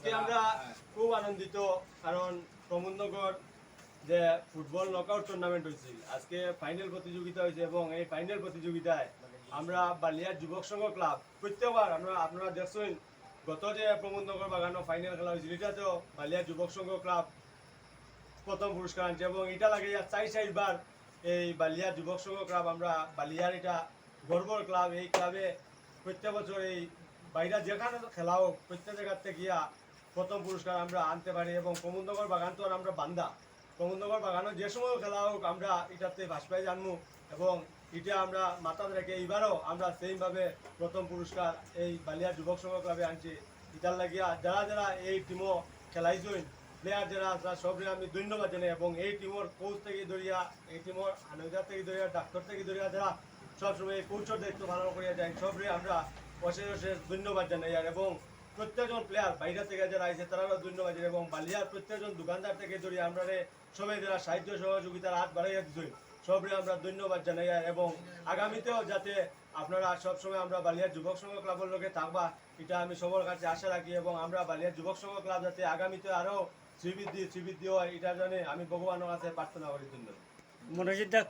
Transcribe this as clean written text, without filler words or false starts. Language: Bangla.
আজকে আমরা খুব আনন্দিত, কারণ প্রমোদনগর যে ফুটবল নকআউট টুর্নামেন্ট হয়েছিল, আজকে ফাইনাল প্রতিযোগিতা হয়েছে এবং এই ফাইনাল প্রতিযোগিতায় আমরা বালিয়ার যুবক সংঘ ক্লাব প্রত্যেকবার আপনারা দেখছেন, গত যে প্রমোদনগর বাগানো ফাইনাল খেলা হয়েছিল এটাতেও বালিয়ার যুবক সংঘ ক্লাব প্রথম পুরস্কার আনছে এবং এটা লাগে চারবার এই বালিয়ার যুবক সংঘ ক্লাব, আমরা বালিয়ার এটা গর্বর ক্লাব। এই ক্লাবে প্রত্যেক বছর এই বাইরে যেখানে খেলা হোক প্রত্যেক জায়গাতে গিয়া প্রথম পুরস্কার আমরা আনতে পারি এবং প্রমোদনগর বাগান তো আর আমরা বান্দা, প্রমোদনগর বাগানও যে সময় খেলা হোক আমরা এটাতে ফার্স্ট প্রাইজ আনবো এবং এটা আমরা মাথায় রেখে এইবারও আমরা সেইভাবে প্রথম পুরস্কার এই বালিয়ার যুবক সংঘ ক্লাবে আনছি। এটার লাগিয়া যারা যারা এই টিমও খেলাইছেন, প্লেয়ার যারা আছে সবরে আমি ধন্যবাদ জানাই এবং এই টিমের কোচ থেকে ধরিয়া, এই টিমের আনোজার থেকে ধরিয়া, ডাক্তার থেকে ধরিয়া যারা সবসময় এই কোচের দায়িত্ব পালন করিয়া যায় সবরে আমরা অশেষ অশেষ ধন্যবাদ জানাই। আর এবং প্রত্যেকজন প্লেয়ার বাইরে থেকে যারা আইছে তারাও ধন্যবাদ জানাই এবং বালিয়ার প্রত্যেকজন দোকানদার থেকে ধরিয়া আমরা সবাই যারা সাহায্য সহযোগিতার হাত বাড়াইয়া দিচ্ছেন সবরে আমরা ধন্যবাদ জানাই। এবং আগামীতেও যাতে আপনারা সবসময় আমরা বালিয়ার যুবক সংঘ ক্লাবের লোকে থাকবা এটা আমি সবার কাছে আশা রাখি এবং আমরা বালিয়ার যুবক সংঘ ক্লাব যাতে আগামীতে আরও শ্রীবৃদ্ধি হয় এটা জানে আমি ভগবানের কাছে প্রার্থনা করি। ধন্যবাদ। মনোজিৎ দা